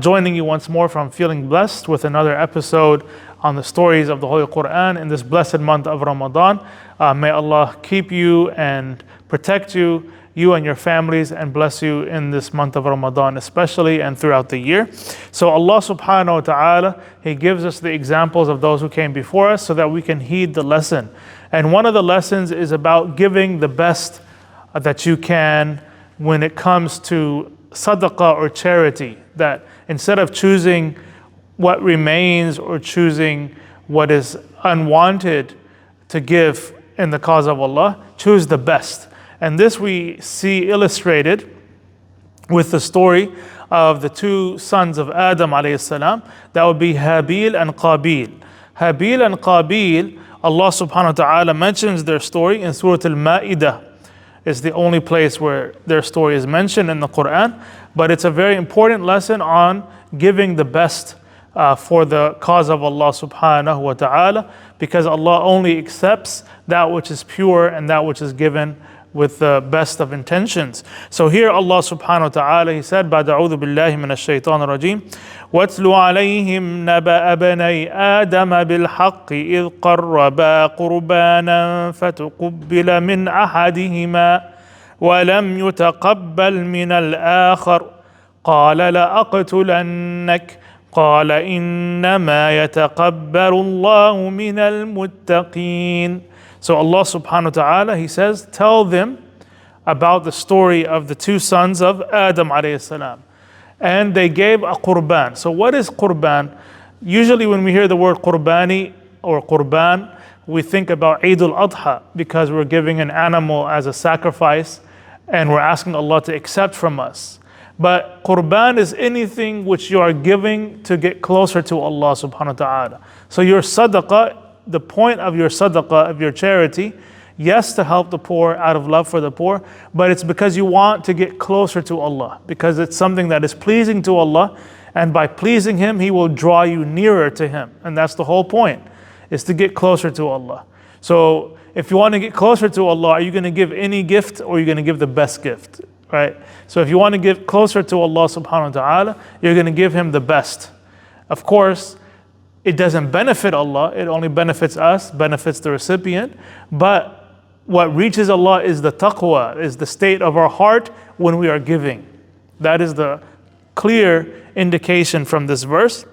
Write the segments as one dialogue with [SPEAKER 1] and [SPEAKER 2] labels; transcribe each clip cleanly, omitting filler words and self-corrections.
[SPEAKER 1] Joining you once more from Feeling Blessed with another episode on the stories of the Holy Quran in this blessed month of Ramadan. May Allah keep you and protect you, you and your families, and bless you in this month of Ramadan especially and throughout the year. So Allah subhanahu wa ta'ala, He gives us the examples of those who came before us so that we can heed the lesson. And one of the lessons is about giving the best that you can when it comes to sadaqah or charity, that instead of choosing what remains or choosing what is unwanted to give in the cause of Allah, choose the best. And this we see illustrated with the story of the two sons of Adam alayhi salam. That would be Habeel and Qabeel. Habeel and Qabeel, Allah subhanahu wa ta'ala mentions their story in Surah Al-Ma'idah. It's the only place where their story is mentioned in the Quran, but it's a very important lesson on giving the best for the cause of Allah subhanahu wa ta'ala, because Allah only accepts that which is pure and that which is given with the best of intentions. So here Allah subhanahu wa ta'ala, He said, بعد أعوذ بالله من الشيطان الرجيم واتل عليهم نبأ بني آدم بالحق إذ قربا قربانا فتقبل من أحدهما ولم يتقبل من الآخر قال لأقتلنك قال إنما يتقبل الله من المتقين. So Allah subhanahu wa ta'ala, He says, tell them about the story of the two sons of Adam alayhi salam. And they gave a qurban. So what is qurban? Usually when we hear the word qurbani or qurban, we think about Eid al-Adha, because we're giving an animal as a sacrifice and we're asking Allah to accept from us. But qurban is anything which you are giving to get closer to Allah subhanahu wa ta'ala. So your sadaqah, the point of your sadaqah, of your charity, yes, to help the poor out of love for the poor, but it's because you want to get closer to Allah, because it's something that is pleasing to Allah, and by pleasing Him, He will draw you nearer to Him. And that's the whole point, is to get closer to Allah. So if you want to get closer to Allah, are you going to give any gift, or are you going to give the best gift? Right? So if you want to get closer to Allah subhanahu wa ta'ala, you're going to give Him the best. Of course, it doesn't benefit Allah, it only benefits us, benefits the recipient. But what reaches Allah is the taqwa, is the state of our heart when we are giving. That is the clear indication from this verse.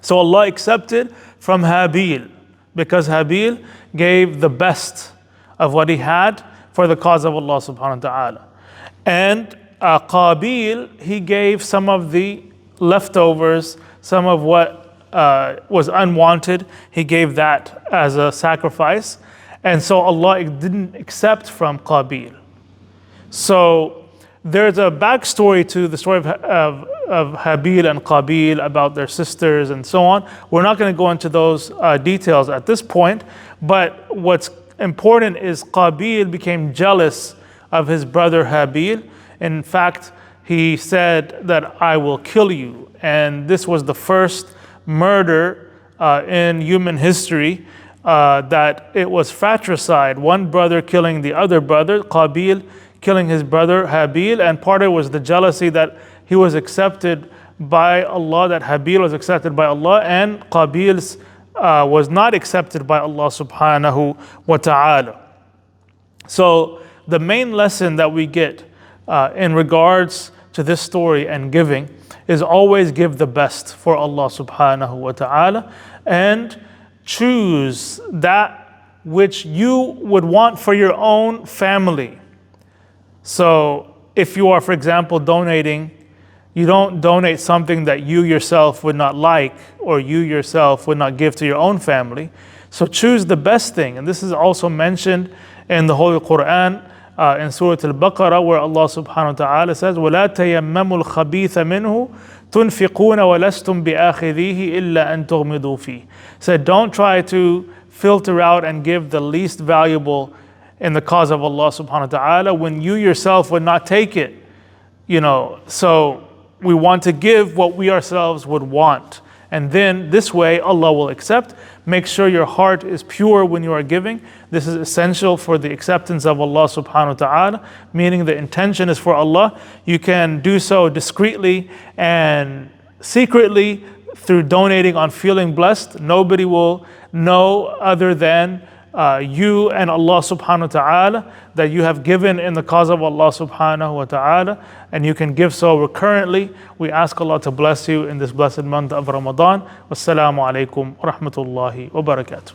[SPEAKER 1] So Allah accepted from Habeel, because Habeel gave the best of what he had for the cause of Allah subhanahu wa ta'ala. And Qabeel, he gave some of the leftovers, some of what was unwanted, he gave that as a sacrifice. And so Allah didn't accept from Qabeel. So there's a backstory to the story of Habeel and Qabeel, about their sisters and so on. We're not going to go into those details at this point, but what's important is Qabeel became jealous of his brother Habeel. In fact, he said that I will kill you. And this was the first murder in human history, that it was fratricide, one brother killing the other brother, Qabeel killing his brother Habeel, and part of it was the jealousy that he was accepted by Allah, that Habeel was accepted by Allah, and Qabeel's was not accepted by Allah subhanahu wa ta'ala. So the main lesson that we get in regards to this story and giving is always give the best for Allah subhanahu wa ta'ala, and choose that which you would want for your own family. So if you are, for example, donating, you don't donate something that you yourself would not like, or you yourself would not give to your own family. So choose the best thing. And this is also mentioned in the Holy Quran, in Surah Al-Baqarah, where Allah subhanahu wa ta'ala says, وَلَا تَيَمَّمُوا الْخَبِيثَ مِنْهُ تُنْفِقُونَ وَلَسْتُمْ بِآخِذِيهِ إِلَّا أَن تُغْمِضُوا فِيهِ. So don't try to filter out and give the least valuable in the cause of Allah subhanahu wa ta'ala when you yourself would not take it. So we want to give what we ourselves would want. And then this way Allah will accept. Make sure your heart is pure when you are giving. This is essential for the acceptance of Allah subhanahu wa ta'ala, meaning the intention is for Allah. You can do so discreetly and secretly through donating on feeling blessed. Nobody will know other than you and Allah subhanahu wa ta'ala that you have given in the cause of Allah subhanahu wa ta'ala, and you can give so recurrently. We ask Allah to bless you in this blessed month of Ramadan. Wassalamu alaikum wa rahmatullahi wa barakatuh.